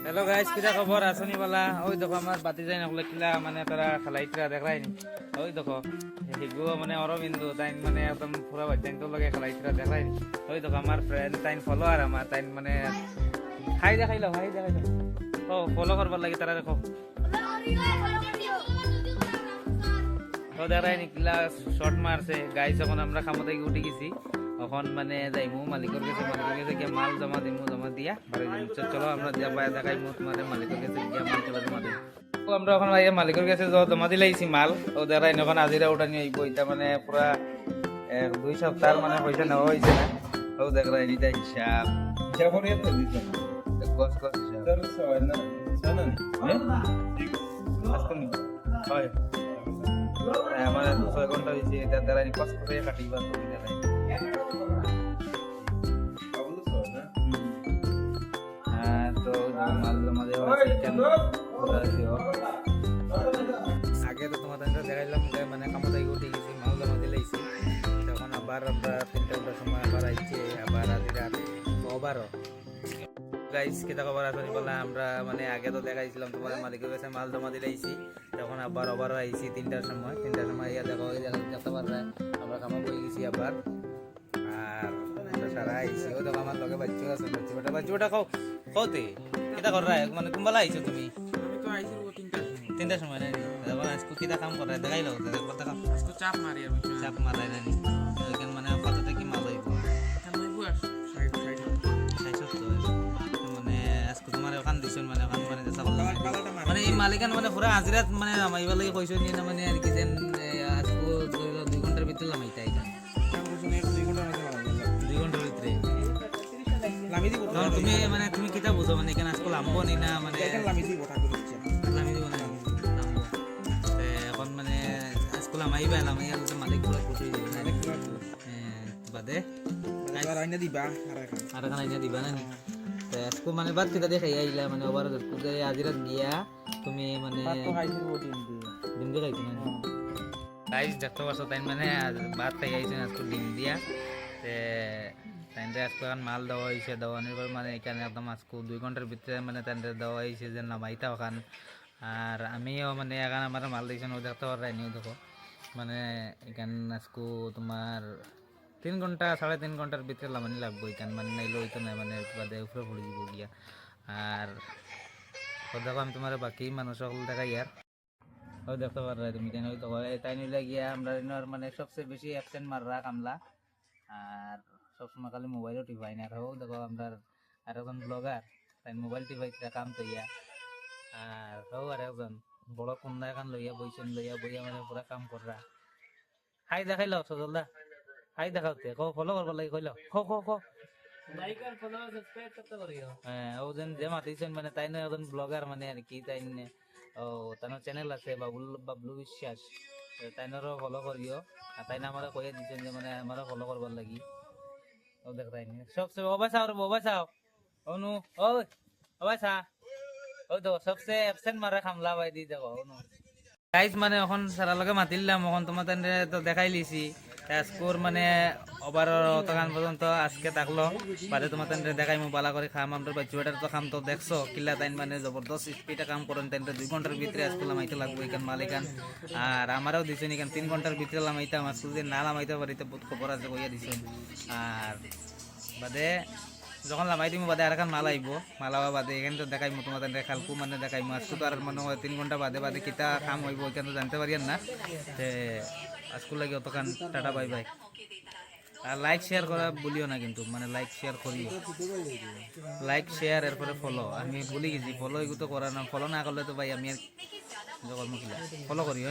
Hello guys, কিটা খবর আসনি বলা? ওই দেখো আমার বাতি যাই নকলে কিলা মানে তারা খেলাইতরা দেখাই নি। ওই দেখো হিগু মানে অরবিন্দু তাই মানে একদম পুরা বাচ্চাইন তো লগে খেলাইতরা দেখাই নি। ওই দেখো আমার ফ্রেন্ড তাইন ফলোয়ার আমার তাইন মানে হাই দেখাইলো ও ফলো করবার লাগি তারা দেখো তো দেখাই নি কিলা শর্ট মারছে গাইস। যখন আমরা খামতে উঠে গেছি তখন মানে যাইমু মালিকের কাছে গিয়ে মাল জমা দিমু, জমা দিয়া বাড়ি যাইমু। চলো আমরা দেখাইমু তোমাদের মালিকের কাছে গিয়া মাল চলে জমা দিই। আমরা ওখানে ভাইয়া মালিকের কাছে জমা দিলাইছি মাল। ও দেখাই ওখানে আজিরা উঠানি আইব। এটা মানে পুরা 2 সপ্তাহ মানে পয়সা নেওয়া হয়েছে না। ও দেখাই নিটা হিসাব কস হিসাব হয় আমার 6 ঘন্টা হয়েছে। এটা দেখাই কস করে কাটিবা তো দেখাই তো মাল জমা দেওয়া আগে তো তোমাদের দেখাইলাম মানে কামতাই উঠে গেছি, মাল জমা দিলাইছি। তখন আবার আমরা 3টার সময় আবার আইছি, আবার আজ রাত ওভারও গাইস কিতা খবর আসনি বলা? আমরা মানে আগে তো দেখাইছিলাম তোমাদের মালিকের কাছে মাল জমা দিলাইছি। তখন আবার ওভারও আইছি 3টার সময় ইয়া দেখো দেখতে পারবে আমরা কামা বই গেছি আবার। আর সারা আইছি ও দেখো আমার লগে বাচ্চা আছে, বাচ্চাটা কওতে কিতা কর রা মানে কুম্বালা আইছো তুমি? আমি তো আইছি 3টার সময় নাই দেখো আজকে কিতা কাম করে দেখাইলো দেখা আজকে চাপ মারি আমি চাপ মারাই নাই এখান মানে কতটা কি মাল হইব এখান লইব আর সাইড মানে আজকে তোমার ওখান দিছন মানে ওখান মানে দেখা বালাটা মারি মানে এই মালিকান মানে পুরা হাজিরাত মানে নামাইবা লাগি কইছো নি না মানে আর কি যেন আজকে 2 ঘন্টার ভিতরে নামাইতা এটা কাম করছ না 2 ঘন্টা মধ্যে লাগাই 2 ঘন্টার ভিতরে লামি দিব তুমি মানে তুমি কিতা বুঝো মানে এখানে আজকে লাম্বো নি না মানে এখান লামি দিব কথা কইছি লামি দিব না লাম্বো এখন মানে আজকে লামাইবা লামাইয়া মালিক পুরো খুশি হয়ে যাবে অনেক পুরো বাদে আর আইনা দিবা আর এখানে আইনা দিবা না আজকে মানে বাদ কিতা দেখাই আইলা মানে ওভার আজিরাত গিয়া তুমি মানে তো খাইছি বডিন ডিম দিয়ে খাইছি না গাইস দেখতে পাচ্ছ তাই মানে ভাত খাই আইছেন আজকে ডিম দিয়া তে তাইনরে আজকে এখন মাল দেওয়া হয়েছে। দেওয়ানোর পর মানে এখানে একদম আজকে 2 ঘন্টার ভিতরে মানে তাইনরে দেওয়া হয়েছে যে নামাইতা ওখান। আর আমিও মানে এখন আমার মাল দিয়েছেন ও দেখতে পারাই নিও দেখো মানে এখানে আজকে তোমার 3 ঘন্টা 3.5 ঘন্টার ভিতরে লামানি লাগবো এখান মানে নাইলে হইতো না মানে বাদে উপরে পড়ে যাব গিয়া। আর দেখো আমি তোমার বাকি মানুষ সকল দেখাই আর ও দেখতে পাররা তুমি কেন হয়তো তাই নিলে গিয়া আমরা মানে সবচেয়ে বেশি অ্যাবসেন্ট মাররা কামলা। আর সবসময় খালি মোবাইলও টিপাই না। আর দেখো আমরা আর একজন ব্লগার তাই মোবাইল টিপাই কাম তো ইয়া। আর আর একজন বড় কন্যা এখন লইয়া বইয়া মানে পুরা কাম কররা। হাই দেখাইল সজলদা হাই দেখাওতে ফলো করবার লাগে কইল লাইক আর ফলো সাবস্ক্রাইব করতে পারিও। হ্যাঁ ও যে মাতিছেন মানে তাই না একজন ব্লগার মানে আর কি তাই ও তার চ্যানেল আছে বাবলু বিশ্বাস তাইনারও ফলো করিও। আর তাই না আমরা কইয়া দিচ্ছেন যে মানে আমারও ফলো করবার লাগি। ও দেখ তাই সবচেয়ে বাবা চাও অনু ওই বাবা চা ওই তো সবচেয়ে অ্যাবসেন্ট মারা খামলা ভাই দি দেখো অনু গাইস মানে এখন সারা লগে মাতিলাম এখন তোমার তো দেখাই লিছি স্কোর মানে ওভার তখন পর্যন্ত আজকে থাকলো বাদে তোমার দেখাই মু বালা করে খাম আমরা বাচ্চাটার তো খাম তো দেখছো কিল্লা তাইন মানে জবরদস্ত স্পিডে কাম করেন তাইন 2 ঘন্টার ভিতরে আজকে লামাইতে লাগবো এখান মালিকান। আর আমারও দিছেন এখান 3 ঘন্টার ভিতরে লামাইতাম আজকে যদি না লামাইতে পারিতে বহুত খবর আছে কইয়া দিছেন। আর বাদে যখন লামাই দিমু বাদে আর এখন মাল আইব মালাবা বাদে এখানে তো দেখাইমু তোমাদের খালকু মানে দেখাইমু আজকে তো আর মনে হয় 3 ঘন্টা বাদে কিতা কাম হইব এখানে তো জানতে পারিয়েন না। আজকে লাগে অতখান টাটা বাই বাই। আর লাইক শেয়ার করা বলিও না কিন্তু মানে লাইক শেয়ার করিও লাইক শেয়ার এরপরে ফলো আমি বলি গেছি ফলো এগুলো তো করা না ফলো না করলে তো ভাই আমি আর ফলো করিও।